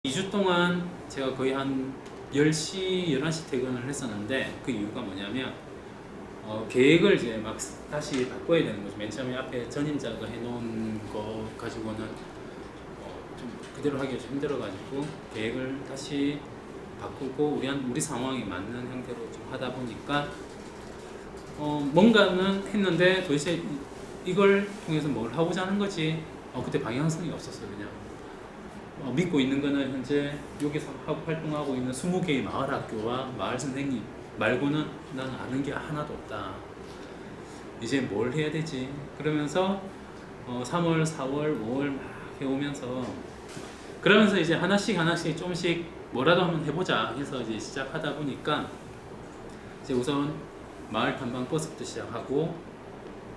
(2주) 동안 제가 거의 한 10시, 11시 퇴근을 했었는데, 그 이유가 뭐냐면 계획을 이제 막 다시 바꿔야 되는 거죠. 맨 처음에 앞에 전임자가 해놓은 거 가지고는 좀 그대로 하기가 좀 힘들어가지고 계획을 다시 바꾸고 우리 상황에 맞는 형태로 좀 하다 보니까 뭔가는 했는데 도대체 이걸 통해서 뭘 하고자 하는 거지 그때 방향성이 없었어요. 그냥 믿고 있는 거는 현재 여기서 활동하고 있는 20개의 마을 학교와 마을 선생님 말고는 나는 아는 게 하나도 없다. 이제 뭘 해야 되지? 그러면서 3월, 4월, 5월 막 해오면서 그러면서 이제 하나씩 조금씩 뭐라도 한번 해보자 해서 이제 시작하다 보니까 이제 우선 마을 탐방 버스부터 시작하고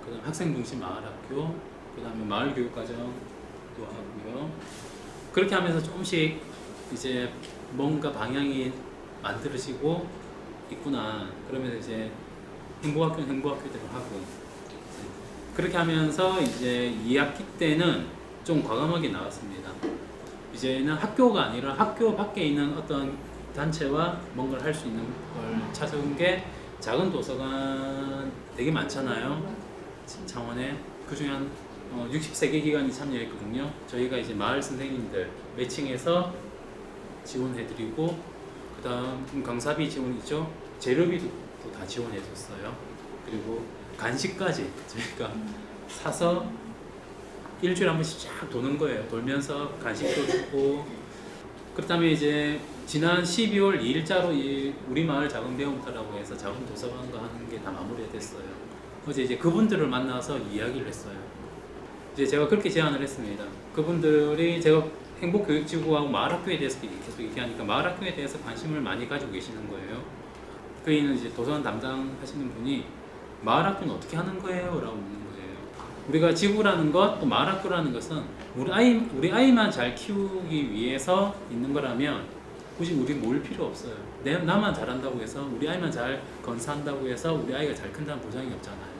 그다음 학생 중심 마을 학교, 그다음에 마을 교육 과정도 하고요. 그렇게 하면서 조금씩 이제 뭔가 방향이 만들어지고 있구나. 그러면서 이제 행복학교는 행복학교대로 하고 그렇게 하면서 이제 2학기 때는 좀 과감하게 나왔습니다. 이제는 학교가 아니라 학교 밖에 있는 어떤 단체와 뭔가를 할 수 있는 걸 찾아온 게 작은 도서관 되게 많잖아요. 창원에. 그 중에 한 60세 개 기관이 참여했거든요. 저희가 이제 마을 선생님들 매칭해서 지원해드리고, 그 다음 강사비 지원이죠. 재료비도 다 지원해줬어요. 그리고 간식까지 저희가 사서 일주일에 한 번씩 쫙 도는 거예요. 돌면서 간식도 주고. 그 다음에 이제 지난 12월 2일자로 이 우리 마을 작은 배움터라고 해서 작은 도서관과 하는 게 다 마무리가 됐어요. 어제 이제 그분들을 만나서 이야기를 했어요. 이제 제가 그렇게 제안을 했습니다. 그분들이 제가 행복교육지구하고 마을학교에 대해서 계속 얘기하니까 마을학교에 대해서 관심을 많이 가지고 계시는 거예요. 그이는 이제 도서관 담당하시는 분이 마을학교는 어떻게 하는 거예요? 라고 묻는 거예요. 우리가 지구라는 것, 또 마을학교라는 것은 우리 아이만 잘 키우기 위해서 있는 거라면 굳이 우리 모일 필요 없어요. 나만 잘한다고 해서 우리 아이만 잘 건사한다고 해서 우리 아이가 잘 큰다는 보장이 없잖아요.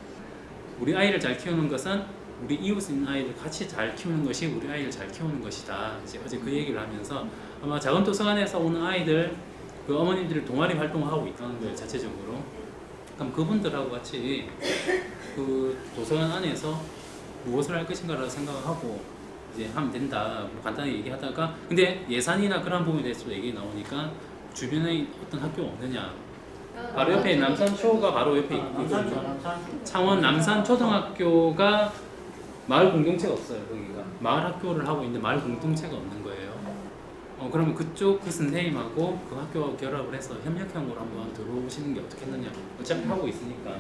우리 아이를 잘 키우는 것은 우리 이웃에 있는 아이들 같이 잘 키우는 것이 우리 아이를 잘 키우는 것이다. 이제 어제 그 얘기를 하면서 아마 작은 도서관에서 오는 아이들, 그 어머님들이 동아리 활동을 하고 있다는 거예요, 자체적으로. 그럼 그분들하고 같이 그 도서관 안에서 무엇을 할 것인가라고 생각을 하고 이제 하면 된다. 뭐 간단히 얘기하다가 근데 예산이나 그런 부분에 대해서 얘기 나오니까 주변에 어떤 학교가 없느냐. 바로 옆에 남산초가 바로 옆에 있거든요. 창원 남산초등학교가 마을 공동체가 없어요. 거기가 마을 학교를 하고 있는데 마을 공동체가 없는 거예요. 그러면 그쪽 그 선생님하고 그 학교하고 결합을 해서 협력형으로 한번 들어오시는 게 어떻겠느냐. 어차피 하고 있으니까.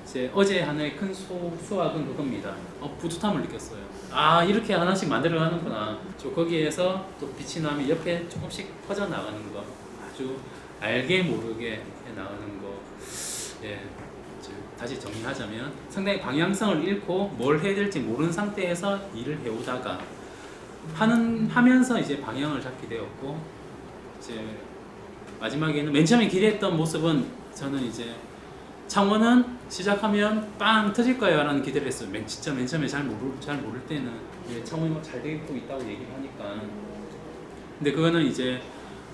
이제 어제 하나의 큰 수확은 그겁니다. 뿌듯함을 느꼈어요. 아, 이렇게 하나씩 만들어 가는구나. 저 거기에서 또 빛이 나면 옆에 조금씩 퍼져 나가는 거, 아주 알게 모르게 해 나가는 거. 예, 다시 정리하자면 상당히 방향성을 잃고 뭘 해야 될지 모르는 상태에서 일을 해오다가 하면서 이제 방향을 잡게 되었고, 이제 마지막에는 맨 처음에 기대했던 모습은 저는 이제 창원은 시작하면 빵 터질 거야 라는 기대를 했어요. 진짜 맨 처음에 잘 모를 때는 창원이 잘 되고 있다고 얘기를 하니까. 근데 그거는 이제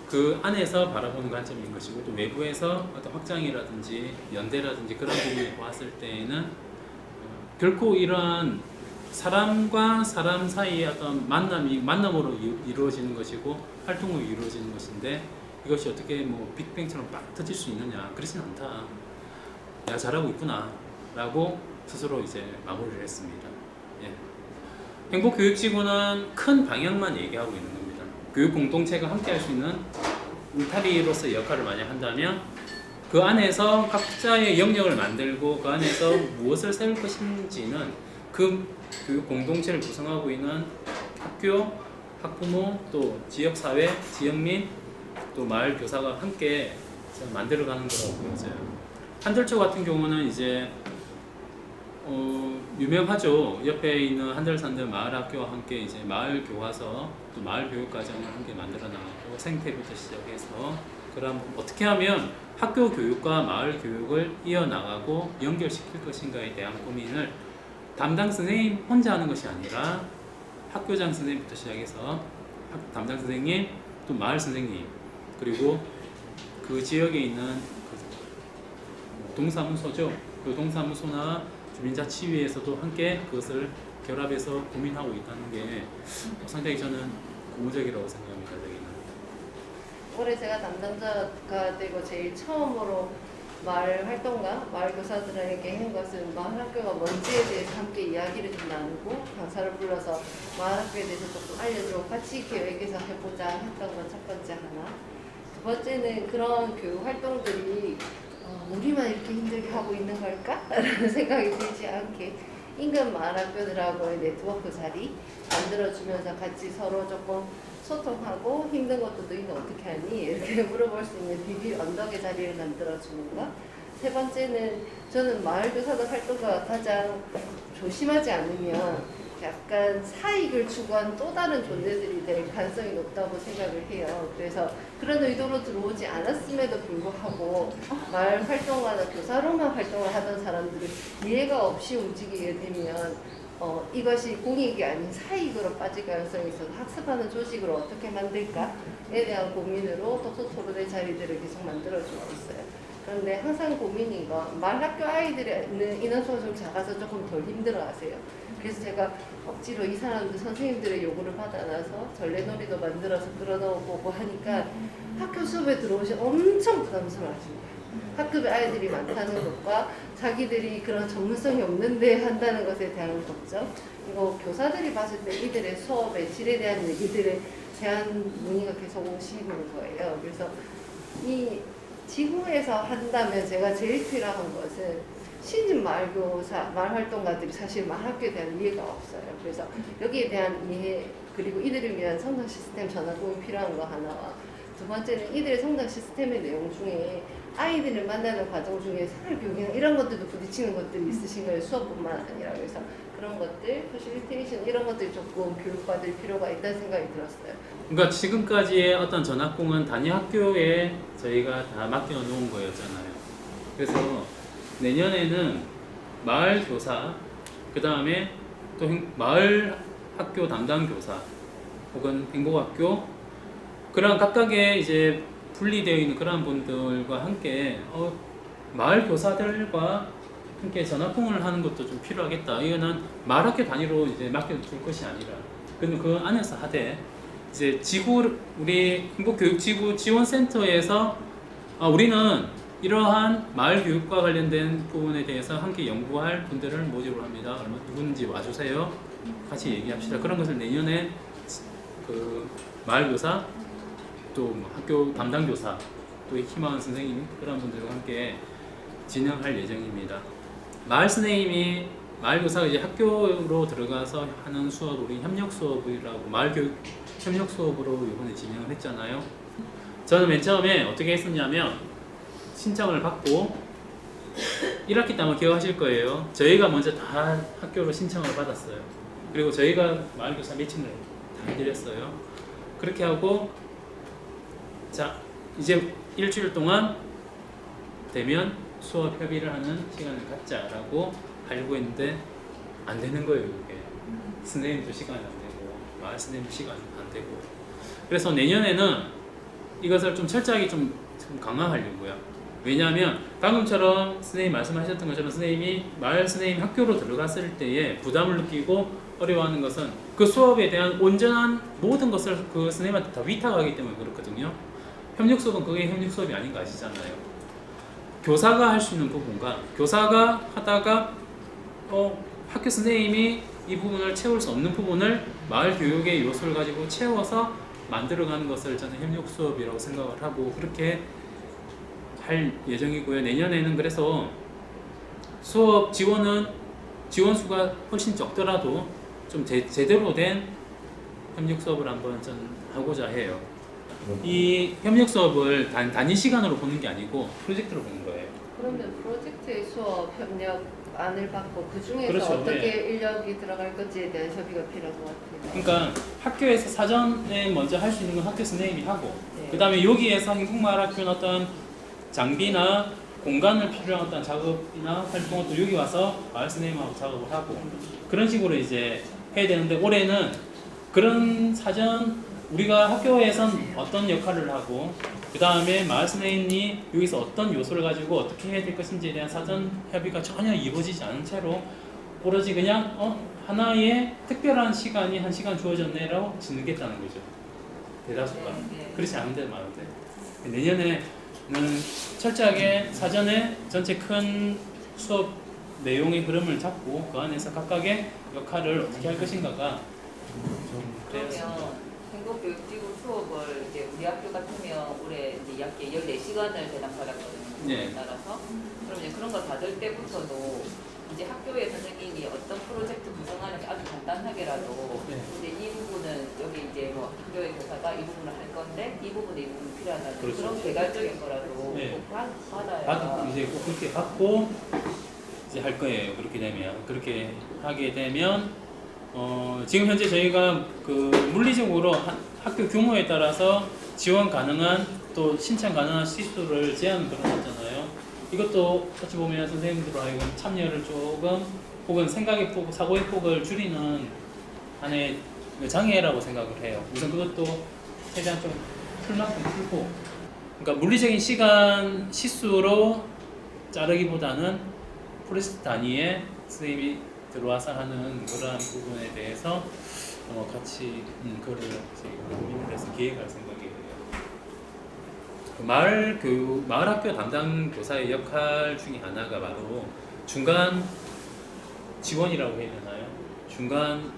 그 안에서 바라보는 관점인 것이고, 또 외부에서 어떤 확장이라든지 연대라든지 그런 부분을 보았을 때에는 결코 이러한 사람과 사람 사이의 어떤 만남으로 이루어지는 것이고 활동으로 이루어지는 것인데, 이것이 어떻게 뭐 빅뱅처럼 빡 터질 수 있느냐, 그렇진 않다. 내가 잘하고 있구나 라고 스스로 이제 마무리를 했습니다. 예. 행복교육지구는 큰 방향만 얘기하고 있는 겁니다. 교육 공동체가 함께 할 수 있는 울타리로서 역할을 많이 한다면 그 안에서 각자의 영역을 만들고 그 안에서 무엇을 세울 것인지는 그 교육 공동체를 구성하고 있는 학교, 학부모, 또 지역사회, 지역민, 또 마을 교사가 함께 만들어가는 거라고 보여져요. 한들초 같은 경우는 이제 유명하죠. 옆에 있는 한들산들 마을학교와 함께 이제 마을 교과서, 또 마을 교육과정을 함께 만들어 나가고 생태부터 시작해서 그럼 어떻게 하면 학교 교육과 마을 교육을 이어나가고 연결시킬 것인가에 대한 고민을 담당 선생님 혼자 하는 것이 아니라 학교장 선생님부터 시작해서 담당 선생님, 또 마을 선생님, 그리고 그 지역에 있는 그 동사무소죠. 그 동사무소나 주민자치위에서도 함께 그것을 결합해서 고민하고 있다는 게 상당히 저는 고무적이라고 생각합니다. 여기는. 올해 제가 담당자가 되고 제일 처음으로 마을 활동가, 마을 교사들에게 한 것은 마을 학교가 뭔지에 대해서 함께 이야기를 좀 나누고 강사를 불러서 마을 학교에 대해서 조금 알려주고 같이 계획해서 해보자 했던 건 첫 번째 하나. 두 번째는 그런 교육 활동들이 우리만 이렇게 힘들게 하고 있는 걸까? 라는 생각이 들지 않게 인근 마을 학교들하고의 네트워크 자리 만들어주면서 같이 서로 조금 소통하고 힘든 것도 너희는 어떻게 하니? 이렇게 물어볼 수 있는 비빌 언덕의 자리를 만들어주는 것. 세 번째는 저는 마을교사들 활동가 가장 조심하지 않으면 약간 사익을 추구한 또 다른 존재들이 될 가능성이 높다고 생각을 해요. 그래서 그런 의도로 들어오지 않았음에도 불구하고 마을 활동가나 교사로만 활동을 하던 사람들이 이해가 없이 움직이게 되면 이것이 공익이 아닌 사익으로 빠질 가능성이 있어서 학습하는 조직을 어떻게 만들까에 대한 고민으로 독서 토론의 자리들을 계속 만들어주고 있어요. 그런데 항상 고민인 건 마을 학교 아이들은 인원수가 좀 작아서 조금 덜 힘들어하세요. 그래서 제가 억지로 이 사람들 선생님들의 요구를 받아놔서 전래놀이도 만들어서 끌어넣어보고 하니까 학교 수업에 들어오시 엄청 부담스러워하십니다. 학급의 아이들이 많다는 것과 자기들이 그런 전문성이 없는데 한다는 것에 대한 걱정. 이거 교사들이 봤을 때 이들의 수업의 질에 대한 얘기들에 대한 문의가 계속 오시는 거예요. 그래서 이 지구에서 한다면 제가 제일 필요한 것은 신진 마을교사, 마을활동가들이 사실 마을학교에 대한 이해가 없어요. 그래서 여기에 대한 이해, 그리고 이들을 위한 성장 시스템 전환공이 필요한 거 하나와 두 번째는 이들의 성장 시스템의 내용 중에 아이들을 만나는 과정 중에 생활교육이나 이런 것들도 부딪히는 것들이 있으신 거예요. 수업뿐만 아니라. 그래서 그런 것들, 퍼실리테이션 이런 것들이 조금 교육받을 필요가 있다는 생각이 들었어요. 그러니까 지금까지의 어떤 전학공은 단위 학교에 저희가 다 맡겨놓은 거였잖아요. 그래서 내년에는 마을 교사, 그 다음에 또 마을 학교 담당 교사, 혹은 행복학교, 그런 각각의 이제 분리되어 있는 그런 분들과 함께 마을 교사들과 함께 전학공을 하는 것도 좀 필요하겠다. 이거는 마을 학교 단위로 이제 맡겨둘 것이 아니라, 그 안에서 하되 이제 우리 행복교육지구 지원센터에서 우리는 이러한 마을 교육과 관련된 부분에 대해서 함께 연구할 분들을 모집을 합니다. 누군지 와주세요. 같이 얘기합시다. 그런 것을 내년에 그 마을 교사, 또 학교 담당 교사, 또 희망하는 선생님 그런 분들과 함께 진행할 예정입니다. 마을 선생님이 마을 교사가 이제 학교로 들어가서 하는 수업, 우리 협력 수업이라고 마을 교육 협력 수업으로 이번에 진행을 했잖아요. 저는 맨 처음에 어떻게 했었냐면 신청을 받고 1학기 때 아마 기억하실 거예요. 저희가 먼저 다 학교로 신청을 받았어요. 그리고 저희가 마을 교사 매칭을 다 해드렸어요. 그렇게 하고 자 이제 일주일 동안 되면 수업 협의를 하는 시간을 갖자라고 하려고 했는데 안 되는 거예요. 이게 선생님도 시간이 안 되고 마을 선생님도 시간이 안 되고, 그래서 내년에는 이것을 좀 철저하게 좀 강화하려고요. 왜냐하면 방금처럼 선생님 말씀하셨던 것처럼 선생님이 마을 선생님 학교로 들어갔을 때에 부담을 느끼고 어려워하는 것은 그 수업에 대한 온전한 모든 것을 그 선생님한테 다 위탁하기 때문에 그렇거든요. 협력 수업은 그게 협력 수업이 아닌 거 아시잖아요. 교사가 할 수 있는 부분과 교사가 하다가 학교 선생님이 이 부분을 채울 수 없는 부분을 마을 교육의 요소를 가지고 채워서 만들어가는 것을 저는 협력 수업이라고 생각을 하고 그렇게 할 예정이고요. 내년에는 그래서 수업 지원 수가 훨씬 적더라도 좀 제대로 된 협력 수업을 한번 전 하고자 해요. 이 협력 수업을 단위 시간으로 보는 게 아니고 프로젝트로 보는 거예요. 그러면 프로젝트의 수업 협력안을 받고 그 중에서 그렇죠. 어떻게 네. 인력이 들어갈 건지에 대한 협의가 필요한 것 같아요. 그러니까 학교에서 사전에 먼저 할 수 있는 건 학교 선생님이 하고 네. 그 다음에 여기에서 한국마을학교는 어떤 장비나 공간을 필요한 어떤 작업이나 활동을 또 여기 와서 마을 선생님하고 작업을 하고 그런 식으로 이제 해야 되는데 올해는 그런 사전 우리가 학교에선 어떤 역할을 하고 그 다음에 마을 선생님이 여기서 어떤 요소를 가지고 어떻게 해야 될 것인지에 대한 사전 협의가 전혀 이루어지지 않은 채로 오로지 그냥 하나의 특별한 시간이 한 시간 주어졌네라고 짓는겠다는 거죠. 대다수가. 그렇지 않은 데도 많은데 내년에는 철저하게 사전에 전체 큰 수업 내용의 흐름을 잡고 그 안에서 각각의 역할을 어떻게 할 것인가가 좀 그러면 행복교육지구 수업을 이제 우리 학교 같으면 올해 이제 약 14시간을 대강 받았거든요. 네. 따라서 그럼 이제 그런 거 받을 때부터도 이제 학교의 선생님이 어떤 프로젝트 구성하는지 아주 간단하게라도 네. 이제 이 부분은 여기 이제 뭐 학교의 교사가 이 부분을 할 건데 이 부분이 필요하다는 그렇죠. 그런 개괄적인 거라도 네. 꼭 받아야 받고 이제 꼭 그렇게 받고 이제 할 거예요. 그렇게 되면 그렇게 하게 되면 지금 현재 저희가 그 물리적으로 학교 규모에 따라서 지원 가능한 또 신청 가능한 시수를 제한을 걸어놨잖아요. 이것도 어찌 보면 선생님들로 하여금 참여를 조금 혹은 생각의 폭, 사고의 폭을 줄이는 하나의 장애라고 생각을 해요. 우선 그것도 최대한 좀 풀만큼 풀고 그러니까 물리적인 시간 시수로 자르기보다는 프로젝트 단위에 선생님이 들어와서 하는 그러한 부분에 대해서 같이 그거를 고민을 해서 기획할 생각이에요. 마을학교 담당 교사의 역할 중에 하나가 바로 중간 지원이라고 해야 되나요? 중간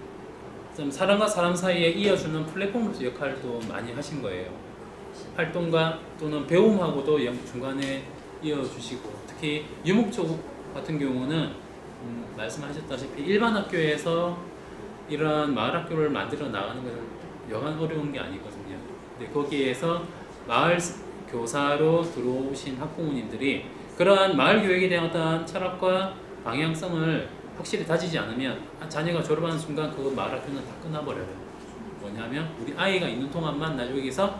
좀 사람과 사람 사이에 이어주는 플랫폼으로서 역할도 많이 하신 거예요. 활동과 또는 배움하고도 중간에 이어주시고 특히 유목 쪽 같은 경우는 말씀하셨다시피 일반 학교에서 이러한 마을학교를 만들어 나가는 것은 여간 어려운 게 아니거든요. 근데 거기에서 마을 교사로 들어오신 학부모님들이 그러한 마을 교육에 대한 어떤 철학과 방향성을 확실히 다지지 않으면 자녀가 졸업하는 순간 그 마을 학교는 다 끝나버려요. 뭐냐면 우리 아이가 있는 동안만 나 여기서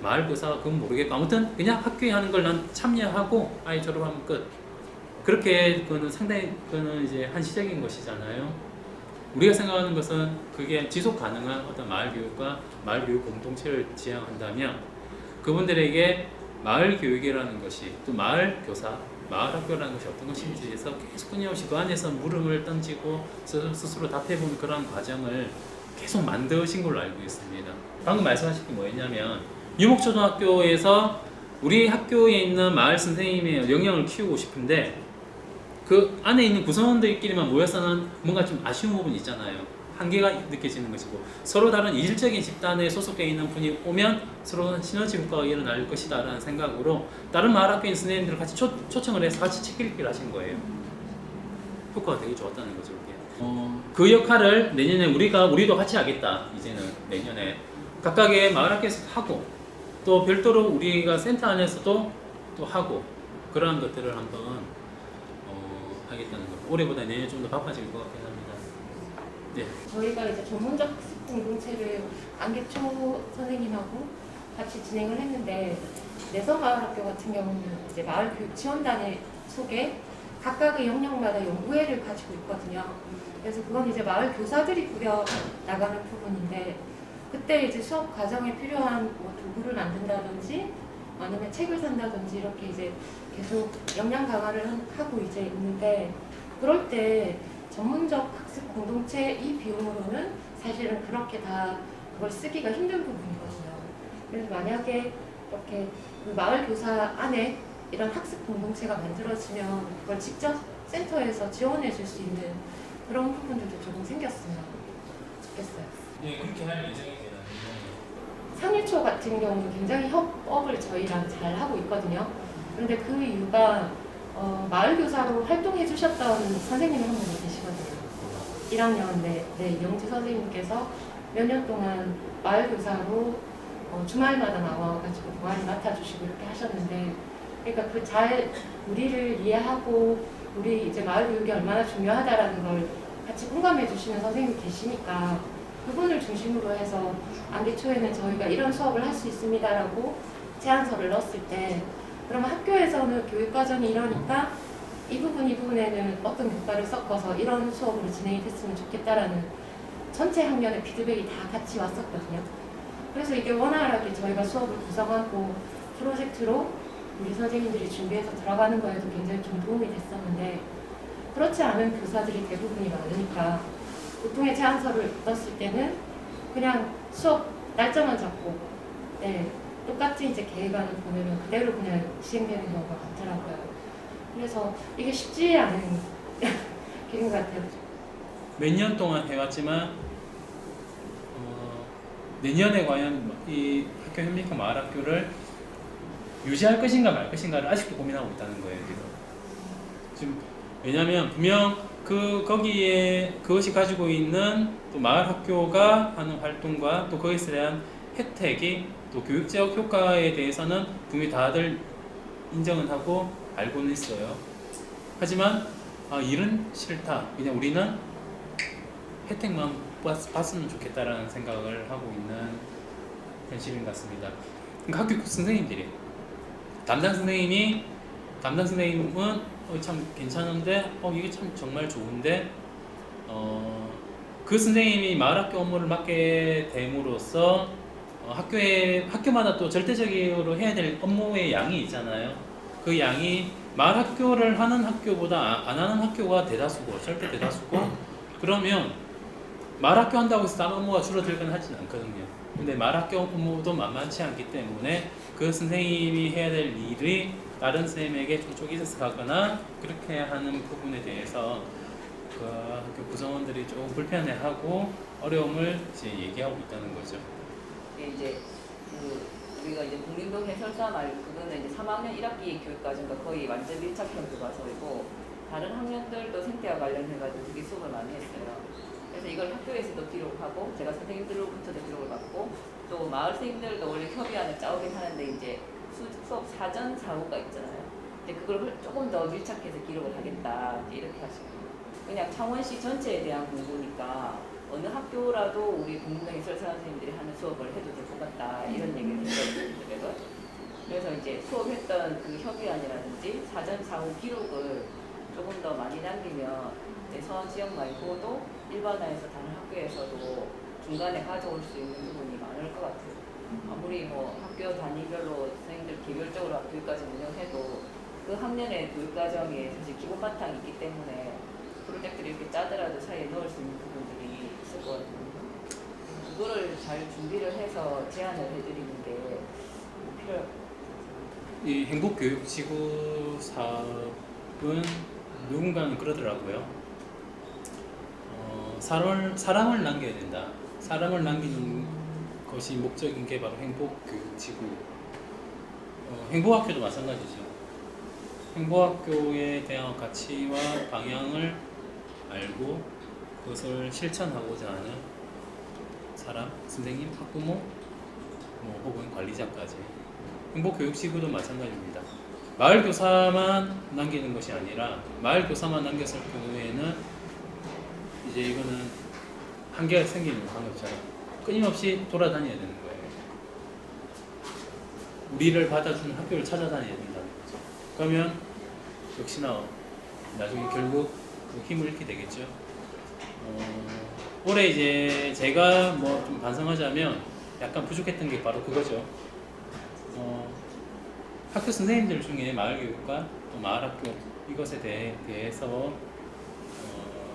마을 교사가 그건 모르겠고 아무튼 그냥 학교에 하는 걸 난 참여하고 아이 졸업하면 끝. 그렇게 그거는 상당히 그거는 이제 한시적인 것이잖아요. 우리가 생각하는 것은 그게 지속 가능한 어떤 마을 교육과 마을 교육 공동체를 지향한다면 그분들에게 마을 교육이라는 것이 또 마을 교사, 마을 학교라는 것이 어떤 것인지에서 계속 끊임없이 그 안에서 물음을 던지고 스스로 답해보는 그런 과정을 계속 만드신 걸로 알고 있습니다. 방금 말씀하신 게 뭐였냐면 유목초등학교에서 우리 학교에 있는 마을 선생님의 역량을 키우고 싶은데 그 안에 있는 구성원들끼리만 모여서는 뭔가 좀 아쉬운 부분이 있잖아요. 한계가 느껴지는 것이고 서로 다른 이질적인 집단에 소속되어 있는 분이 오면 서로 시너지 효과가 일어날 것이다 라는 생각으로 다른 마을 학교에 있는 선생님들을 같이 초청을 해서 같이 책 읽기를 하신 거예요. 효과가 되게 좋았다는 거죠. 그 역할을 내년에 우리도 같이 하겠다. 이제는 내년에 각각의 마을 학교에서 하고 또 별도로 우리가 센터 안에서도 또 하고 그러한 것들을 한번 하겠다는 거. 올해보다 내년 좀 더 바빠질 것 같긴 합니다. 네. 저희가 이제 전문적 학습 공동체를 안개초 선생님하고 같이 진행을 했는데 내성마을학교 같은 경우는 이제 마을교육 지원단의 속에 각각의 영역마다 연구회를 가지고 있거든요. 그래서 그건 이제 마을 교사들이 꾸려 나가는 부분인데 그때 이제 수업 과정에 필요한 뭐 도구를 만든다든지 아니면 책을 산다든지 이렇게 이제 계속 역량 강화를 하고 이제 있는데 그럴 때 전문적 학습 공동체 이 비용으로는 사실은 그렇게 다 그걸 쓰기가 힘든 부분이거든요. 그래서 만약에 이렇게 그 마을 교사 안에 이런 학습 공동체가 만들어지면 그걸 직접 센터에서 지원해 줄 수 있는 그런 부분들도 조금 생겼으면 좋겠어요. 네, 그렇게 할 예정입니다. 상일초 같은 경우는 굉장히 협업을 저희랑 잘 하고 있거든요. 그런데 그 이유가 마을 교사로 활동해 주셨던 선생님이 한 분이 계시거든요. 1학년 이영지 선생님께서 몇 년 동안 마을 교사로 주말마다 나와가지고 동아리 맡아주시고 이렇게 하셨는데, 그러니까 그 잘 우리를 이해하고 우리 이제 마을 교육이 얼마나 중요하다라는 걸 같이 공감해 주시는 선생님이 계시니까 그분을 중심으로 해서 안개초에는 저희가 이런 수업을 할 수 있습니다라고 제안서를 넣었을 때 그러면 학교에서는 교육과정이 이러니까 이 부분에는 어떤 교과를 섞어서 이런 수업으로 진행이 됐으면 좋겠다라는 전체 학년의 피드백이 다 같이 왔었거든요. 그래서 이게 원활하게 저희가 수업을 구성하고 프로젝트로 우리 선생님들이 준비해서 들어가는 거에도 굉장히 좀 도움이 됐었는데 그렇지 않은 교사들이 대부분이 많으니까 보통의 제안서를 넣었을 때는 그냥 수업 날짜만 잡고 네, 똑같이 이제 계획안을 보내면 그대로 그냥 시행되는 경우가 많더라고요. 그래서 이게 쉽지 않은 길인 것 같아요. 몇 년 동안 해왔지만 내년에 과연 이 학교 현미학교 마을학교를 유지할 것인가 말 것인가를 아직도 고민하고 있다는 거예요. 지금 왜냐하면 분명 거기에 그것이 가지고 있는 또 마을학교가 하는 활동과 또 거기에 대한 혜택이 또 교육적 효과에 대해서는 분명히 다들 인정은 하고 알고는 있어요. 하지만 일은 싫다. 그냥 우리는 혜택만 봤으면 좋겠다라는 생각을 하고 있는 현실인 것 같습니다. 그러니까 학교 선생님들이 담당 선생님은 참 괜찮은데 이게 참 정말 좋은데 그 선생님이 마을학교 업무를 맡게 됨으로써 학교마다 또 절대적으로 해야 될 업무의 양이 있잖아요. 그 양이 마을학교를 하는 학교보다 안 하는 학교가 대다수고 절대 대다수고 그러면 마을학교 한다고 해서 다른 업무가 줄어들거나 하진 않거든요. 근데 마을학교 업무도 만만치 않기 때문에 그 선생님이 해야 될 일이 다른 선생님에게 좀 쪼개져서 가거나 그렇게 하는 부분에 대해서 그 학교 구성원들이 조금 불편해하고 어려움을 이제 얘기하고 있다는 거죠. 이제 우리가 이제 국민동 해설사 그거는 이제 3학년 1학기 교육과정과 거의 완전 밀착형 교과서이고 다른 학년들도 생태와 관련해가지고 되게 수업을 많이 했어요. 그래서 이걸 학교에서도 기록하고 제가 선생님들로부터도 기록을 받고 또 마을 선생님들도 원래 협의안을 짜오긴 하는데 이제 수업 사전 사후가 있잖아요. 근데 그걸 조금 더 밀착해서 기록을 하겠다 이렇게 하시고 그냥 창원시 전체에 대한 공부니까 어느 학교라도 우리 국민동 해설사 선생님들이 하는 수업을 해도 될 것 같다 이런 얘기를 했거든요. 그래서 이제 수업했던 그 협의안이라든지 사전 사후 기록을 조금 더 많이 남기면 서원 지역 말고도 일반화해서 다른 학교에서도 중간에 가져올 수 있는 부분이 많을 것 같아요. 아무리 뭐 학교 단위별로 선생님들 개별적으로 교육과정 운영해도 그 학년의 교육과정에 사실 기본 바탕이 있기 때문에 프로젝트를 이렇게 짜더라도 사이에 넣을 수 있는 부분들이 있을 것 같아요. 그거를 잘 준비를 해서 제안을 해드리는 게 필요할 것 같아요. 이 행복교육지구 사업은 누군가는 그러더라고요. 사람을 남겨야 된다. 사람을 남기는 것이 목적인 게 바로 행복교육지구. 행복학교도 마찬가지죠. 행복학교에 대한 가치와 방향을 알고 그것을 실천하고자 하는 사람, 선생님, 학부모, 혹은 관리자까지. 행복교육지구도 마찬가지입니다. 마을교사만 남기는 것이 아니라 마을교사만 남겼을 경우에는 이제 이거는 한계가 생기는 방법처럼 끊임없이 돌아다녀야 되는 거예요. 우리를 받아주는 학교를 찾아다녀야 된다는 거죠. 그러면 역시나 나중에 결국 그 힘을 잃게 되겠죠. 올해 이제 제가 뭐 좀 반성하자면 약간 부족했던 게 바로 그거죠. 학교 선생님들 중에 마을교육과 또 마을학교 이것에 대해서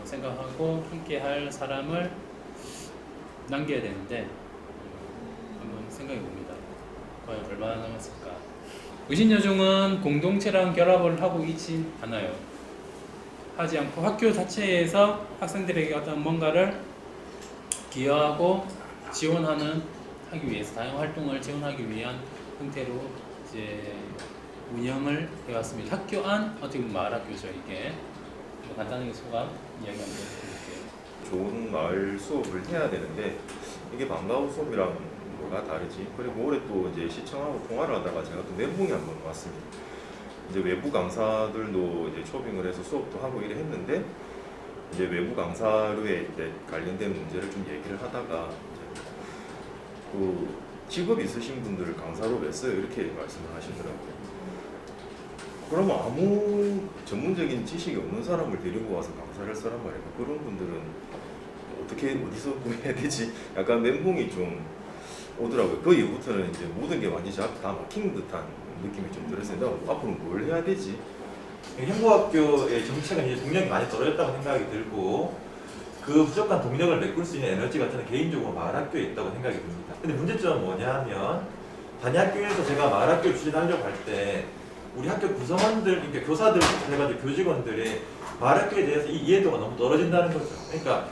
생각하고 함께 할 사람을 남겨야 되는데 한번 생각해 봅니다. 과연 얼마나 남았을까? 의신여중은 공동체랑 결합을 하고 있지 않아요. 하지 않고 학교 자체에서 학생들에게 어떤 뭔가를 기여하고 하기 위해서 다양한 활동을 지원하기 위한 형태로 이제 운영을 해왔습니다. 학교 안 어떻게 보면 마을학교죠 이게. 간단하게 소감 이야기 한번 해볼게요. 좋은 마을 수업을 해야 되는데 이게 방과후 수업이랑 뭐가 다르지? 그리고 올해 또 이제 시청하고 통화를 하다가 제가 또 멘붕이 한번 왔습니다. 이제 외부 강사들도 이제 초빙을 해서 수업도 하고 이래 했는데 이제 외부 강사로에 이제 관련된 문제를 좀 얘기를 하다가 이제 그 직업 있으신 분들을 강사로 왜 써요? 이렇게 말씀을 하시더라고요. 그러면 아무 전문적인 지식이 없는 사람을 데리고 와서 강사를 쓰란 말이에요. 그런 분들은 어떻게 어디서 구해야 되지? 약간 멘붕이 좀 오더라고요. 그 이후부터는 이제 모든 게 완전히 다 막힌 듯한 느낌이 좀 들었어요. 나 앞으로 뭘 해야 되지? 행복학교의 정책은 이제 동력이 많이 떨어졌다고 생각이 들고 그 부족한 동력을 메꿀 수 있는 에너지가 저는 개인적으로 마을학교에 있다고 생각이 듭니다. 근데 문제점은 뭐냐면 단위학교에서 제가 마을학교를 추진하려고 할 때 우리 학교 구성원들, 그러니까 교사들부터 해가지고 교직원들의 마을학교에 대해서 이 이해도가 너무 떨어진다는 거죠. 그러니까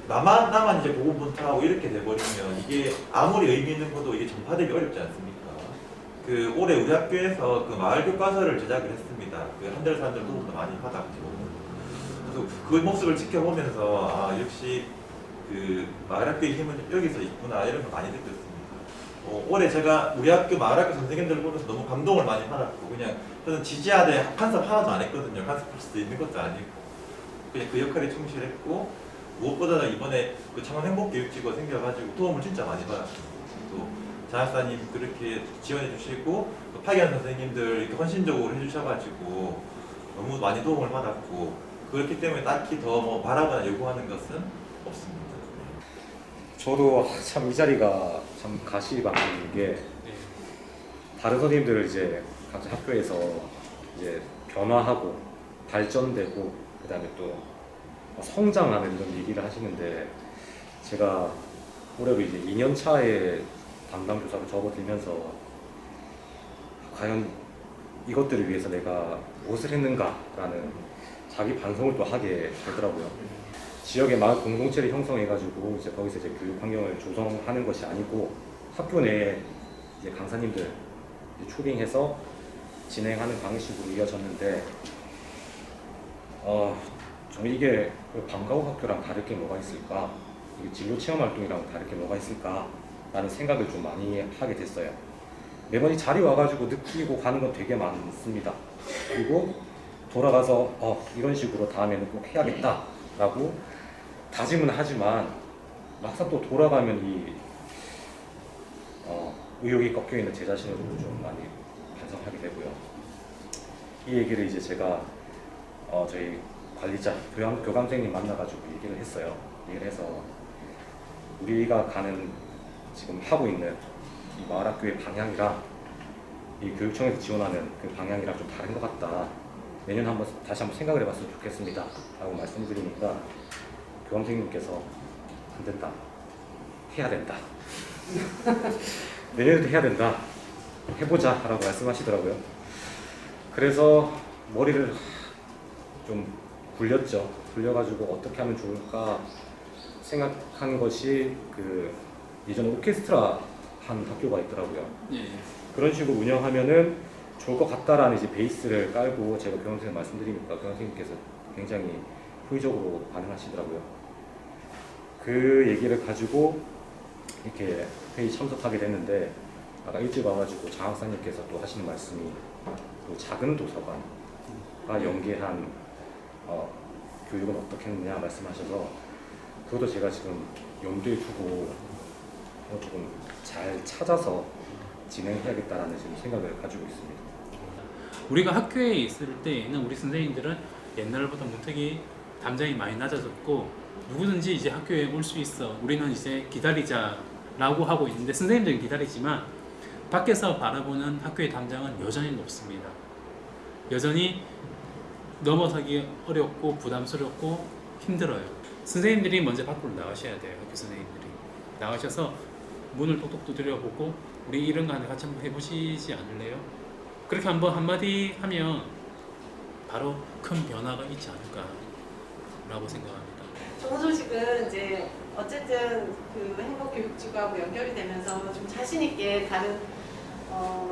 나만 이제 고군분투하고 이렇게 돼버리면 이게 아무리 의미 있는 것도 이게 전파되기 어렵지 않습니까? 그 올해 우리 학교에서 그 마을 교과서를 제작을 했습니다. 그 한달 사람들 도움도 많이 받았고, 그래서 그 모습을 지켜보면서 아 역시 그 마을 학교의 힘은 여기서 있구나 이런 거 많이 느꼈습니다. 올해 제가 우리 학교 마을 학교 선생님들 보면서 너무 감동을 많이 받았고 그냥 저는 지지하되 간섭 하나도 안 했거든요. 간섭할 수도 있는 것도 아니고 그냥 그 역할에 충실했고 무엇보다 이번에 그 창원 행복교육지구가 생겨가지고 도움을 진짜 많이 받았습니다. 또 장학사님 그렇게 지원해 주시고 또 파견 선생님들 이렇게 헌신적으로 해주셔가지고 너무 많이 도움을 받았고 그렇기 때문에 딱히 더 뭐 바라거나 요구하는 것은 없습니다. 저도 참 이 자리가 참 가시방송인 게 네. 다른 선생님들을 이제 각자 학교에서 이제 변화하고 발전되고 그다음에 또 성장하는 이런 얘기를 하시는데 제가 올해로 이제 2년 차에 담당 교사로 접어들면서 과연 이것들을 위해서 내가 무엇을 했는가라는 자기 반성을 또 하게 되더라고요. 지역의 마을 공동체를 형성해가지고 이제 거기서 이제 교육 환경을 조성하는 것이 아니고 학교 내에 이제 강사님들 이제 초빙해서 진행하는 방식으로 이어졌는데 저는 이게 방과후 학교랑 다를 게 뭐가 있을까? 이게 진로 체험 활동이랑 다를 게 뭐가 있을까라는 생각을 좀 많이 하게 됐어요. 매번 이 자리 와가지고 느끼고 가는 건 되게 많습니다. 그리고 돌아가서 이런 식으로 다음에는 꼭 해야겠다라고 다짐은 하지만 막상 또 돌아가면 이 의욕이 꺾여 있는 제 자신을 보고 좀 많이 반성하게 되고요. 이 얘기를 이제 제가 저희 관리자 교감 선생님 만나가지고 얘기를 했어요. 얘기를 해서 우리가 가는 지금 하고 있는 이 마을학교의 방향이랑 이 교육청에서 지원하는 그 방향이랑 좀 다른 것 같다. 내년 다시 한번 생각을 해봤으면 좋겠습니다. 라고 말씀드리니까 교감 선생님께서 안 된다. 해야 된다. 내년에도 해야 된다. 해보자. 라고 말씀하시더라고요. 그래서 머리를 좀 굴렸죠. 굴려가지고 어떻게 하면 좋을까 생각한 것이 그 예전에 오케스트라 한 학교가 있더라고요. 예. 그런 식으로 운영하면은 좋을 것 같다라는 이제 베이스를 깔고 제가 교감 선생님 말씀드리니까 교감 선생님께서 굉장히 호의적으로 반응하시더라고요. 그 얘기를 가지고 이렇게 회의 참석하게 됐는데 아까 일찍 와가지고 장학사님께서 또 하시는 말씀이 또 작은 도서관과 연계한 교육은 어떻게 했느냐 말씀하셔서 그것도 제가 지금 염두에 두고 조금 잘 찾아서 진행해야겠다라는 지금 생각을 가지고 있습니다. 우리가 학교에 있을 때에는 우리 선생님들은 옛날보다 문턱이 담장이 많이 낮아졌고 누구든지 이제 학교에 올 수 있어. 우리는 이제 기다리자라고 하고 있는데 선생님들은 기다리지만 밖에서 바라보는 학교의 담장은 여전히 높습니다. 여전히 넘어서기 어렵고 부담스럽고 힘들어요. 선생님들이 먼저 밖으로 나가셔야 돼요. 학교 선생님들이 나가셔서 문을 똑똑 두드려보고 우리 이런 거 같이 한번 해보시지 않을래요? 그렇게 한번 한마디 하면 바로 큰 변화가 있지 않을까라고 생각합니다. 좋은 소식은 이제 어쨌든 그 행복교육지구하고 연결이 되면서 좀 자신 있게 다른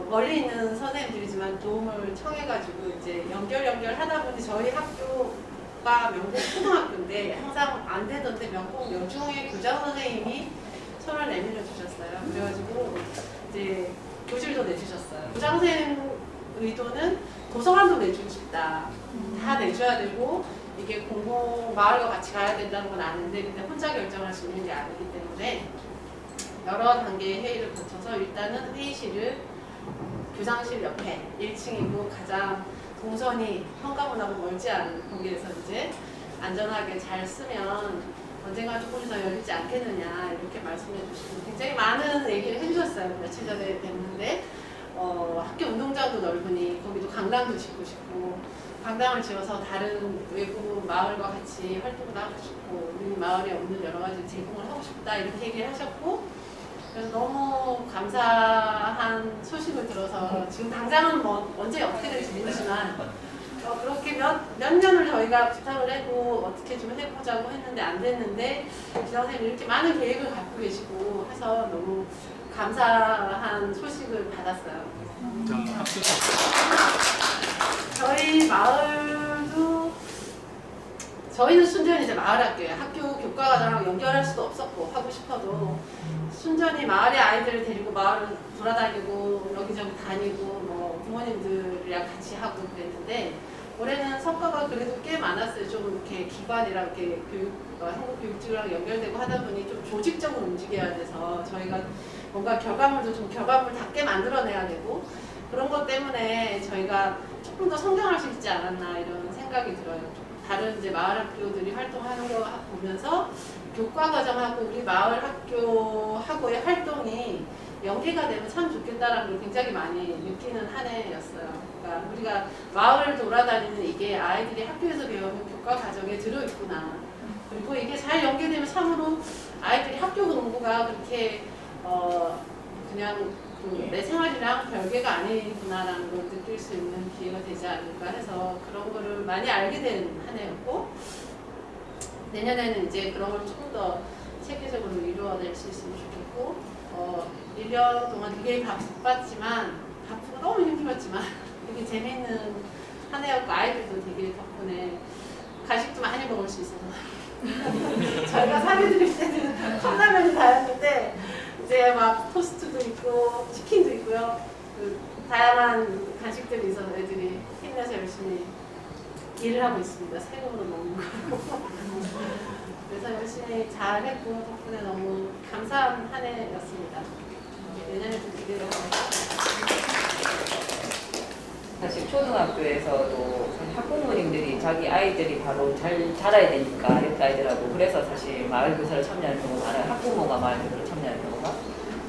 멀리 있는 선생님들이지만 도움을 청해가지고 이제 연결하다 보니 저희 학교가 명곡 초등학교인데 항상 안 되던데 명곡 여중의 교장 선생님이 손을 내밀어 주셨어요. 그래가지고 이제 교실도 내주셨어요. 교장 선생님 의도는 도서관도 내주고 싶다. 다 내줘야 되고 이게 공공 마을과 같이 가야 된다는 건 아는데 근데 혼자 결정할 수 있는 게 아니기 때문에 여러 단계의 회의를 거쳐서 일단은 회의실을 교장실 옆에 1층이고 가장 동선이 현관문하고 멀지 않은 거기에서 이제 안전하게 잘 쓰면 언젠가 조금 더 열리지 않겠느냐 이렇게 말씀해 주시고 굉장히 많은 얘기를 해주셨어요. 며칠 전에 뵀는데 학교 운동장도 넓으니 거기도 강당도 짓고 싶고 강당을 지어서 다른 외부 마을과 같이 활동도 하고 싶고 우리 마을에 없는 여러 가지 제공을 하고 싶다 이렇게 얘기를 하셨고 그래서 너무 감사한 소식을 들어서 지금 당장은 뭐 언제 어떻게 될지 모르지만 그렇게 몇 년을 저희가 부탁을 하고 어떻게 좀 해보자고 했는데 안 됐는데 지상 선생님이 이렇게 많은 계획을 갖고 계시고 해서 너무 감사한 소식을 받았어요. 저희 마을도 저희는 순전히 이제 마을학교예요. 학교 교과과정하고 연결할 수도 없었고 하고 싶어도 순전히 마을의 아이들을 데리고 마을을 돌아다니고 여기저기 다니고 뭐 부모님들이랑 같이 하고 그랬는데 올해는 성과가 그래도 꽤 많았어요. 좀 이렇게 기관이랑 이렇게 행복교육직이랑 연결되고 하다 보니 좀 조직적으로 움직여야 돼서 저희가 뭔가 결과물도 좀 결과물답게 만들어내야 되고 그런 것 때문에 저희가 조금 더 성장할 수 있지 않았나 이런 생각이 들어요. 다른 이제 마을 학교들이 활동하는 거 보면서 교과 과정하고 우리 마을 학교하고의 활동이 연계가 되면 참 좋겠다라는 걸 굉장히 많이 느끼는 한 해였어요. 그러니까 우리가 마을을 돌아다니는 이게 아이들이 학교에서 배우는 교과 과정에 들어있구나. 그리고 이게 잘 연계되면 참으로 아이들이 학교 공부가 그렇게 그냥 내 생활이랑 별개가 아니구나라는 걸 느낄 수 있는 기회가 되지 않을까 해서 그런 거를 많이 알게 된 한 해였고 내년에는 이제 그런 걸 조금 더 체계적으로 이루어낼 수 있으면 좋겠고 1년 동안 되게 바빴지만 바쁘고 너무 힘들었지만 되게 재밌는 한 해였고 아이들도 되게 덕분에 간식도 많이 먹을 수 있어서 저희가 사귀어드릴 때는 컵라면이 다였는데 이제 막 토스트도 있고 치킨도 있고요. 그 다양한 간식들이 있어서 애들이 힘내서 열심히 일을 하고 있습니다. 세금으로 먹는 거. 그래서 열심히 잘 했고 덕분에 너무 감사한 한 해였습니다. 내년에도 기대를 하고 있습니다. 사실 초등학교에서도 학부모님들이 자기 아이들이 바로 잘 자라야 되니까 옆 아이들하고 그래서 사실 마을 교사를 참여하는 경우가 많아요. 학부모가 마을 교사를 참여하는 경우가.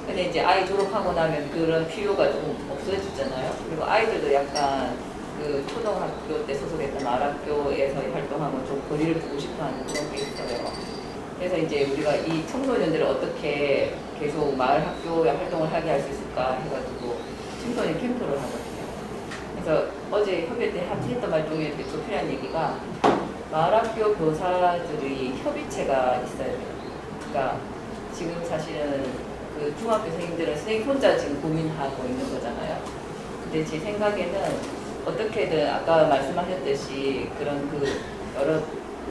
근데 이제 아이 졸업하고 나면 그런 필요가 좀 없어지잖아요. 그리고 아이들도 약간 그 초등학교 때 소속했던 마을학교에서 활동하면 좀 거리를 두고 싶어하는 그런 게 있어요. 그래서 이제 우리가 이 청소년들을 어떻게 계속 마을학교에 활동을 하게 할 수 있을까 해가지고 청소년 캠프를 하거든요. 그래서 어제 협의 때 했던 말 중에 이렇게 또 필요한 얘기가 마을학교 교사들이 협의체가 있어야 돼요. 그러니까 지금 사실은 그 중학교 선생님들은 선생님 혼자 지금 고민하고 있는 거잖아요. 근데 제 생각에는 어떻게든 아까 말씀하셨듯이 그런 그 여러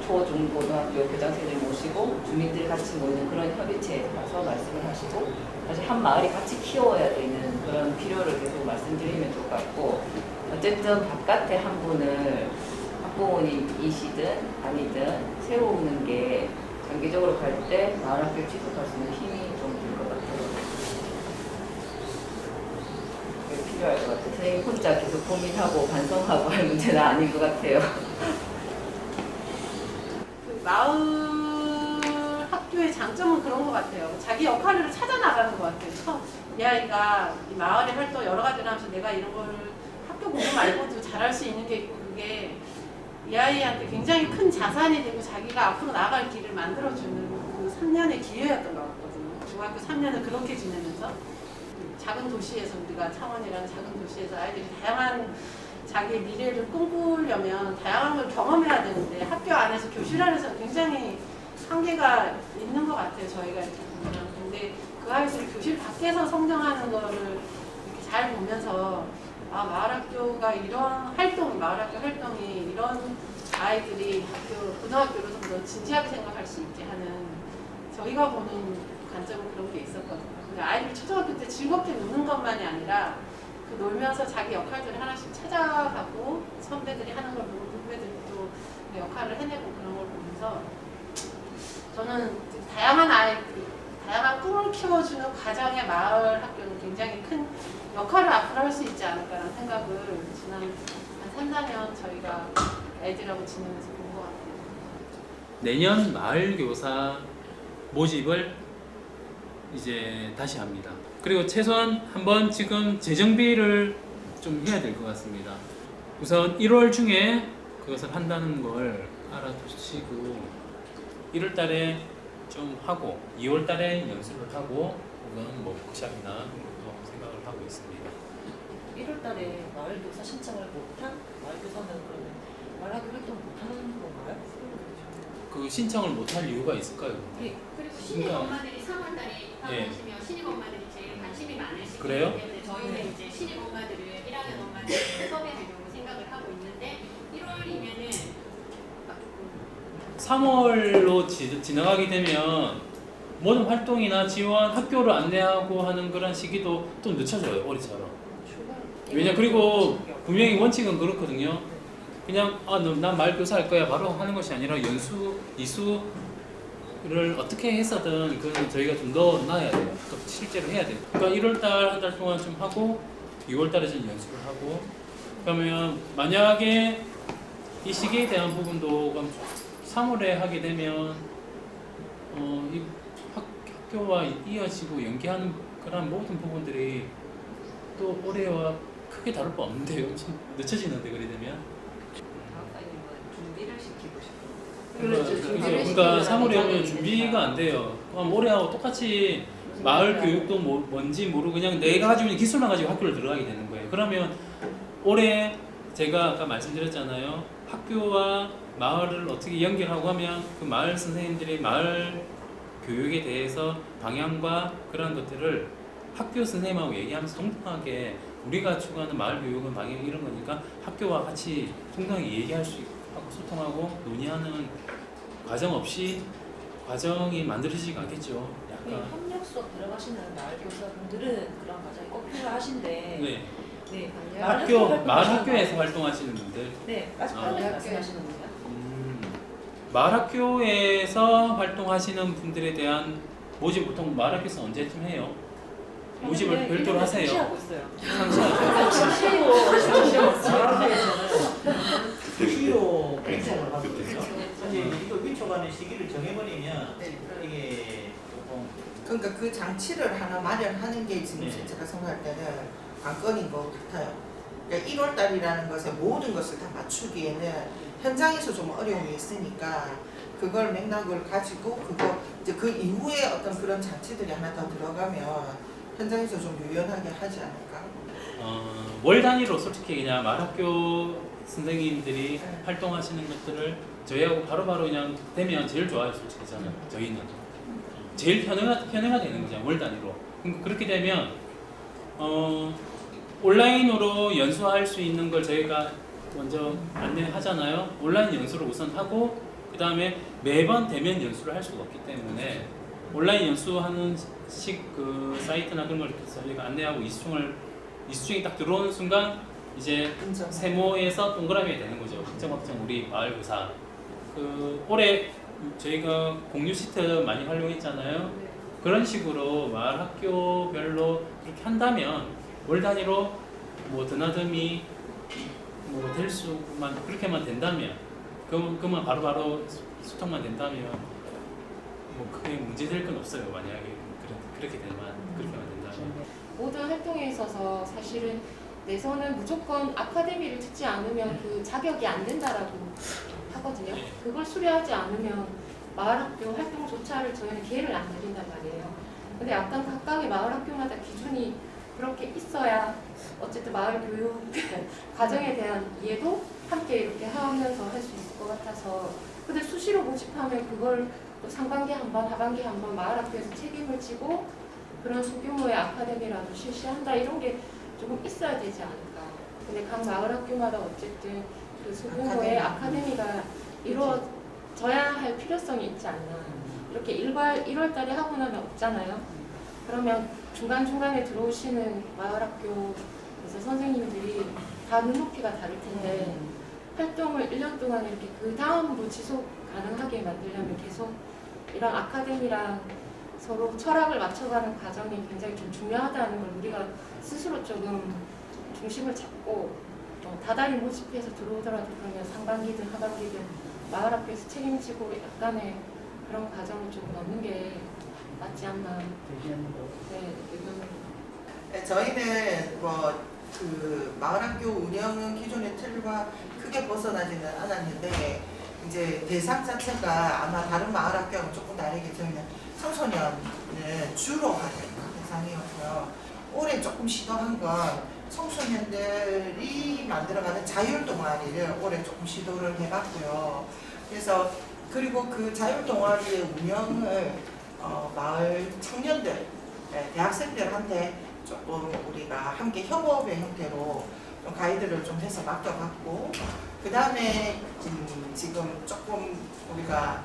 초, 중, 고등학교 교장선생님을 모시고 주민들 같이 모이는 그런 협의체에 가서 말씀을 하시고 사실 한 마을이 같이 키워야 되는 그런 필요를 계속 말씀드리면 좋을 것 같고 어쨌든 바깥에 한 분을 학부모님이시든 아니든 세우는 게 장기적으로 갈 때 마을학교를 지속할 수 있는 힘이 좀 될 것 같아요. 그게 필요할 것 같아요. 선생님 혼자 계속 고민하고 반성하고 할 문제는 아닌 것 같아요. 그 마을 학교의 장점은 그런 것 같아요. 자기 역할을 찾아 나가는 것 같아요. 이 아이가 이 마을의 활동 여러 가지를 하면서 내가 이런 거를 학교 공부 말고도 잘할 수 있는 게 있고 그게 이 아이한테 굉장히 큰 자산이 되고 자기가 앞으로 나아갈 길을 만들어주는 그 3년의 기회였던 것 같거든요. 중학교 3년을 그렇게 지내면서 작은 도시에서 우리가 창원이라는 작은 도시에서 아이들이 다양한 자기의 미래를 꿈꾸려면 다양한 걸 경험해야 되는데 학교 안에서 교실 안에서 굉장히 한계가 있는 것 같아요. 저희가 이렇게 보면. 근데 그 아이들이 교실 밖에서 성장하는 거를 이렇게 잘 보면서 아, 마을학교가 이런 활동, 마을학교 활동이 이런 아이들이 학교, 고등학교로 좀 더 진지하게 생각할 수 있게 하는 저희가 보는 관점은 그런 게 있었거든요. 근데 아이들이 초등학교 때 즐겁게 노는 것만이 아니라 그 놀면서 자기 역할들을 하나씩 찾아가고 선배들이 하는 걸 보고 후배들이 또 그 역할을 해내고 그런 걸 보면서 저는 다양한 다양한 꿈을 키워주는 과정의 마을 학교는 굉장히 큰 역할을 앞으로 할 수 있지 않을까라는 생각을 지난 한 3, 4년 저희가 애들하고 지내면서 본 것 같아요. 내년 마을 교사 모집을 이제 다시 합니다. 그리고 최소한 한번 지금 재정비를 좀 해야 될 것 같습니다. 우선 1월 중에 그것을 한다는 걸 알아두시고 1월 달에 좀 하고 2월 달에 연습을 하고 혹은 뭐 워크샵이나 뭐 생각을 하고 있습니다. 1월 달에 마을교사 신청을 못한 마을교사는 그러면 마을학교 활동 못하는 건가요? 그 신청을 못할 이유가 있을까요? 네. 그리고 신입 엄마들이 3월달에 예. 입학하시면 신입 엄마들이 제일 관심이 많으시기 그래요? 때문에 저희는 이제 신입 엄마들을 1학년 엄마들을 섭외하려고 생각을 하고 있는데 1월이면은 3월로 지나가게 되면 모든 활동이나 지원, 학교를 안내하고 하는 그런 시기도 또 늦춰져요, 올해처럼. 왜냐 그리고 분명히 원칙은 그렇거든요. 그냥 난 마을교사 할 거야 바로 하는 것이 아니라 연수, 이수를 어떻게 해서든 그건 저희가 좀 넣어놔야 돼요. 또 실제로 해야 돼요. 그러니까 1월달 한 달 동안 좀 하고 2월달에 좀 연습을 하고 그러면 만약에 이 시기에 대한 부분도 3월에 하게 되면 이 학교와 이어지고 연계하는 그런 모든 부분들이 또 올해와 크게 다를 바 없는데요. 좀 늦춰지는데 그래 되면. 박사님은 준비를 시키고 싶어요. 그러니까 3월에 오면 준비가 안 돼요. 그럼 올해하고 똑같이 마을 교육도 뭔지 모르고 그냥 내가 가지고 있는 기술만 가지고 학교를 들어가게 되는 거예요. 그러면 올해 제가 아까 말씀드렸잖아요. 학교와 마을을 어떻게 연결하고 하면 그 마을 선생님들이 마을 교육에 대해서 방향과 그런 것들을 학교 선생님하고 얘기하면서 동등하게 우리가 추구하는 마을 교육은 방향 이런 거니까 학교와 같이 동등하게 얘기할 수 있고 소통하고 논의하는 과정 없이 과정이 만들어지지가 않겠죠. 약간. 협력 수업 들어가시는 마을교사분들은 그런 과정이 꼭 필요하신데 네. 네. 마을 학교에서 활동하시는 분들. 네. 아직 아. 학교에서 말씀하시는 거예요? 마을 학교에서 활동하시는 분들에 대한 모집 보통 마을 학교에서 언제쯤 해요? 모집을 별도로 하세요. 상시하고 있어요. 수시로 결정을 하고 있거든요. 사실 이거 위촉하는 시기를 정해버리면 이게 조금 그러니까 그 장치를 하나 마련하는 게 지금 네. 제가 생각할 때는 관건인 것 같아요. 그러니까 1월 달이라는 것에 모든 것을 다 맞추기에는 현장에서 좀 어려움이 있으니까 그걸 맥락을 가지고 이제 그 이후에 어떤 그런 장치들이 하나 더 들어가면 현장에서 좀 유연하게 하지 않을까? 월 단위로 솔직히 그냥 마을 학교 선생님들이 활동하시는 것들을 저희하고 바로바로 그냥 되면 제일 좋아요, 솔직히 저는. 저희는 제일 현해가 되는 거죠, 월 단위로. 그러니까 그렇게 되면 온라인으로 연수할 수 있는 걸 저희가 먼저 안내하잖아요. 온라인 연수를 우선 하고 그 다음에 매번 대면 연수를 할 수가 없기 때문에 온라인 연수하는 그 사이트나 그런 걸 저희가 안내하고 이수중이 딱 들어오는 순간 이제 세모에서 동그라미가 되는 거죠. 확정 우리 마을 교사. 그 올해 저희가 공유 시트 많이 활용했잖아요. 그런 식으로 마을 학교별로 그렇게 한다면 월 단위로 뭐 드나듬이 뭐 될 수만 그렇게만 된다면 그만 바로바로 소통만 된다면 뭐 크게 문제될 건 없어요. 만약에 그렇게만 된다면. 모든 활동에 있어서 사실은 내서는 무조건 아카데미를 듣지 않으면 그 자격이 안 된다라고 하거든요. 그걸 수료하지 않으면 마을학교 활동조차를 저희는 기회를 안 드린단 말이에요. 근데 약간 각각의 마을학교마다 기준이 그렇게 있어야 어쨌든 마을 교육 과정에 대한 이해도 함께 이렇게 하면서 할 수 있을 것 같아서 근데 수시로 모집하면 그걸 또 상반기 한 번, 하반기 한 번 마을학교에서 책임을 지고 그런 소규모의 아카데미라도 실시한다 이런 게 조금 있어야 되지 않을까. 근데 각 마을학교마다 어쨌든 그 소규모의 아카데미가 이루어져야 할 필요성이 있지 않나. 이렇게 1월 달에 하고 나면 없잖아요. 그러면 중간중간에 들어오시는 마을학교에서 선생님들이 다 눈높이가 다를 텐데 활동을 1년 동안 이렇게 그 다음도 지속 가능하게 만들려면 계속 이런 아카데미랑 서로 철학을 맞춰가는 과정이 굉장히 좀 중요하다는 걸 우리가 스스로 조금 중심을 잡고 다달이 모집해서 들어오더라도 그러면 상반기든 하반기든 마을 학교에서 책임지고 약간의 그런 과정을 좀 넣는 게 맞지 않나. 네, 의견을. 저희는 그 마을학교 운영은 기존의 틀과 크게 벗어나지는 않았는데 이제 대상 자체가 아마 다른 마을학교하고 조금 다르게 저희는 청소년을 주로 하는 대상이었고요. 올해 조금 시도한 건 청소년들이 만들어가는 자율 동아리를 올해 조금 시도를 해봤고요. 그래서 그리고 그 자율 동아리의 운영을 마을 청년들, 대학생들한테 조금 우리가 함께 협업의 형태로 좀 가이드를 좀 해서 맡겨봤고, 그 다음에 지금 조금 우리가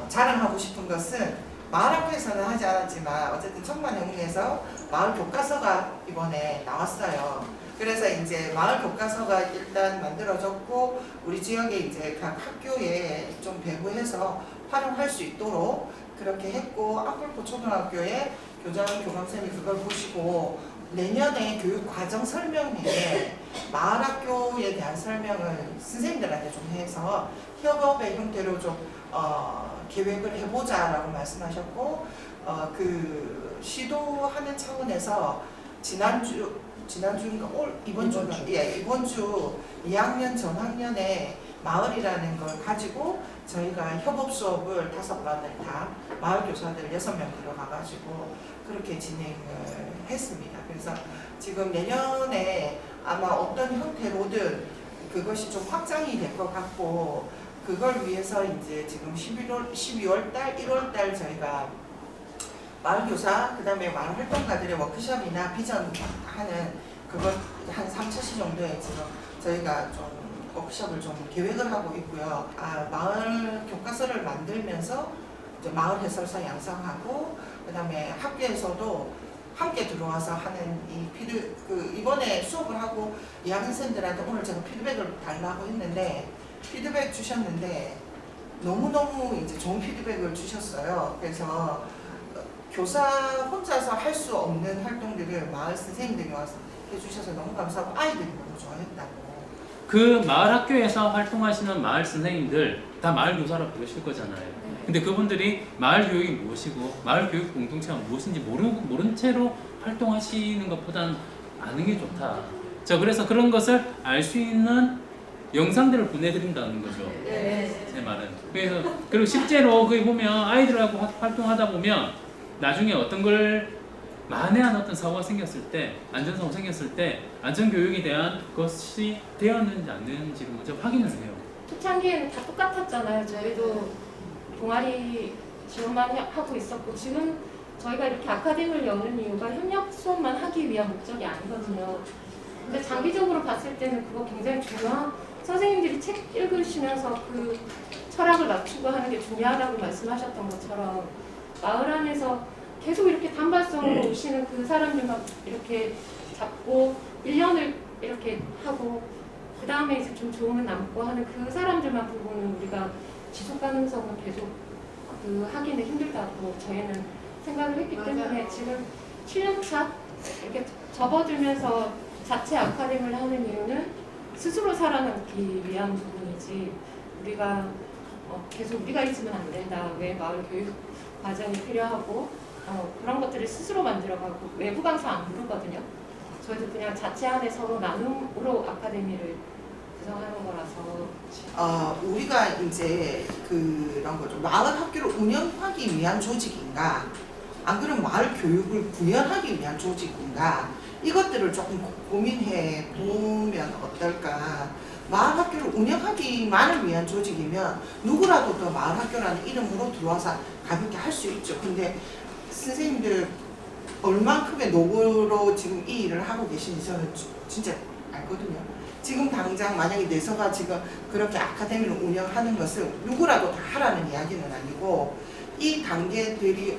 자랑하고 싶은 것은 마을학교에서는 하지 않았지만 어쨌든 청만행에서 마을 교과서가 이번에 나왔어요. 그래서 이제 마을 교과서가 일단 만들어졌고 우리 지역에 이제 각 학교에 좀 배부해서 활용할 수 있도록 그렇게 했고, 안골포 초등학교에 교감쌤이 그걸 보시고 내년에 교육 과정 설명회에 마을학교에 대한 설명을 선생님들한테 좀 해서 협업의 형태로 좀 계획을 해보자라고 말씀하셨고, 그 시도하는 차원에서 지난주인가 이번 주 2학년 전학년에 마을이라는 걸 가지고 저희가 협업 수업을 5반을 다 마을 교사들 6명 들어가가지고 그렇게 진행을 했습니다. 그래서 지금 내년에 아마 어떤 형태로든 그것이 좀 확장이 될 것 같고, 그걸 위해서 이제 지금 12월 달, 1월 달 저희가 마을교사, 그 다음에 마을 활동가들의 워크숍이나 비전하는 그걸 한 3차시 정도에 지금 저희가 좀 워크숍을 좀 계획을 하고 있고요. 마을 교과서를 만들면서 이제 마을 해설사 양성하고, 그 다음에 학교에서도 함께 들어와서 하는 이번에 수업을 하고 2학년생들한테 오늘 제가 피드백을 달라고 했는데 피드백 주셨는데 너무너무 이제 좋은 피드백을 주셨어요. 그래서 교사 혼자서 할 수 없는 활동들을 마을 선생님들이 와서 해주셔서 너무 감사하고 아이들이 너무 좋아했다고. 그 마을 학교에서 활동하시는 마을 선생님들 다 마을 교사라고 부르실 거잖아요. 근데 그분들이 마을 교육이 무엇이고 마을 교육 공동체가 무엇인지 모른 채로 활동하시는 것보다는 아는 게 좋다. 자, 그래서 그런 것을 알 수 있는 영상들을 보내드린다는 거죠. 제 말은. 그래서 그리고 실제로 거기 보면 아이들하고 활동하다 보면 나중에 어떤 걸 만에한 어떤 사고가 생겼을 때, 안전사고 생겼을 때 안전교육에 대한 것이 되었는지 안 되었는지를 먼저 확인을 해요. 초창기에는 다 똑같았잖아요. 저희도 동아리 지원만 하고 있었고, 지금 저희가 이렇게 아카데미를 여는 이유가 협력 수업만 하기 위한 목적이 아니거든요. 근데 장기적으로 봤을 때는 그거 굉장히 중요한, 선생님들이 책 읽으시면서 그 철학을 맞추고 하는 게 중요하다고 말씀하셨던 것처럼 마을 안에서 계속 이렇게 단발성으로 오시는 그 사람들만 이렇게 잡고 1년을 이렇게 하고 그 다음에 이제 좀 좋으면 남고 하는 그 사람들만 부분은 우리가 지속 가능성을 계속 하기는 힘들다고 저희는 생각을 했기 때문에 지금 7년차 이렇게 접어들면서 자체 아카데미를 하는 이유는 스스로 살아남기 위한 부분이지, 우리가 계속 우리가 있으면 안 된다, 왜 마을 교육 과정이 필요하고 그런 것들을 스스로 만들어가고 외부 강사 안 부르거든요. 저희도 그냥 자체 안에 서로 나눔으로 아카데미를 구성하는 거라서. 우리가 이제 그런 거죠. 마을 학교를 운영하기 위한 조직인가, 안 그러면 마을 교육을 구현하기 위한 조직인가, 이것들을 조금 고민해 보면 어떨까. 마을 학교를 운영하기만을 위한 조직이면 누구라도 더 마을 학교라는 이름으로 들어와서 가볍게 할 수 있죠. 근데 선생님들 얼만큼의 노고로 지금 이 일을 하고 계신지 저는 진짜 알거든요. 지금 당장 만약에 내서가 지금 그렇게 아카데미를 운영하는 것은 누구라도 다 하라는 이야기는 아니고, 이 단계들이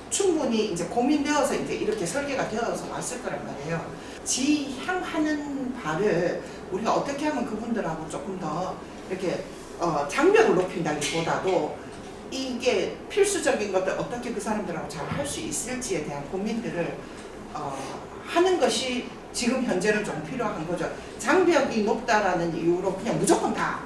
충분히 이제 고민되어서 이제 이렇게 설계가 되어서 왔을 거란 말이에요. 지향하는 바를 우리가 어떻게 하면 그분들하고 조금 더 이렇게 장벽을 높인다기보다도 이게 필수적인 것들 어떻게 그 사람들하고 잘 할 수 있을지에 대한 고민들을 하는 것이 지금 현재는 좀 필요한 거죠. 장벽이 높다라는 이유로 그냥 무조건 다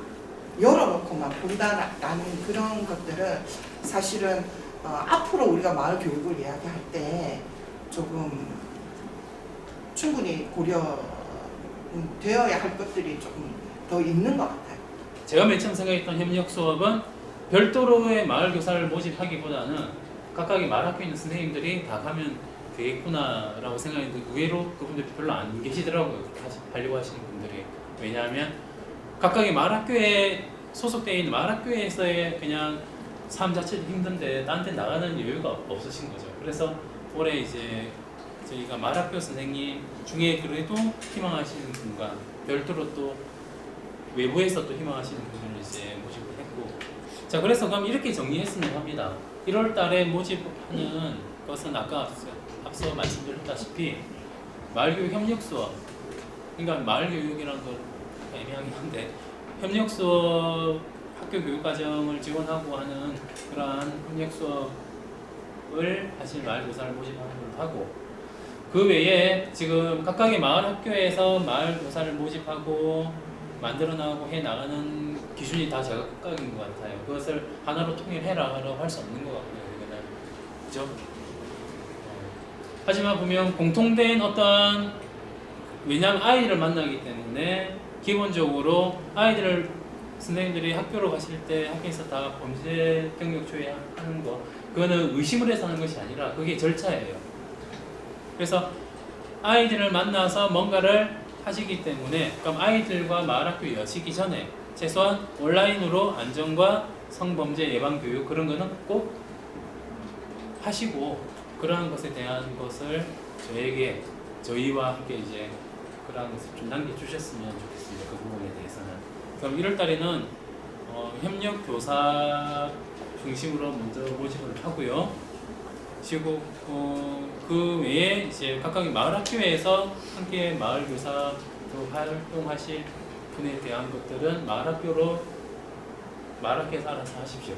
열어놓고만 본다라는 그런 것들은 사실은 앞으로 우리가 마을 교육을 이야기할 때 조금 충분히 고려되어야 할 것들이 조금 더 있는 것 같아요. 제가 맨 처음 생각했던 협력 수업은 별도로의 마을 교사를 모집하기보다는 각각의 마을학교에 있는 선생님들이 다 가면 되겠구나라고 생각했는데 의외로 그분들이 별로 안 계시더라고요. 하려고 하시는 분들이. 왜냐하면 각각의 마을학교에 소속되어 있는 마을학교에서의 그냥 삶 자체도 힘든데 딴 데 나가는 여유가 없으신 거죠. 그래서 올해 이제 저희가 마을학교 선생님 중에 그래도 희망하시는 분과 별도로 또 외부에서 또 희망하시는 분을 이제 모집을 했고, 자 그래서 그럼 이렇게 정리했으면 합니다. 1월 달에 모집하는 것은 아까 앞서 말씀드렸다시피 마을교육 협력 수업, 그러니까 마을교육이라는 건 애매하긴 한데 협력 수업 학교 교육 과정을 지원하고 하는 그러한 협력 수업을 사실 마을 교사를 모집하는 걸로 하고, 그 외에 지금 각각의 마을 학교에서 마을 교사를 모집하고 만들어 나가고 해 나가는 기준이 다 제각각인 것 같아요. 그것을 하나로 통일해라라고 할 수 없는 것 같고요. 이거는 그죠? 하지만 보면 공통된 어떤, 왜냐하면 아이들을 만나기 때문에 기본적으로 아이들을 선생님들이 학교로 가실 때 학교에서 다 범죄 경력 조회하는 거, 그거는 의심을 해서 하는 것이 아니라 그게 절차예요. 그래서 아이들을 만나서 뭔가를 하시기 때문에, 그럼 아이들과 마을학교 여시기 전에 최소한 온라인으로 안전과 성범죄 예방 교육 그런 거는 꼭 하시고, 그러한 것에 대한 것을 저희와 함께 이제 그러한 것을 좀 남겨주셨으면 좋겠습니다. 그 부분에 대해서는. 그럼 1월 달에는 협력 교사 중심으로 먼저 모집을 하고요. 그리고 그 외에 이제 각각의 마을 학교에서 함께 마을 교사로 활동하실 분에 대한 것들은 마을 학교에서 알아서 하십시오.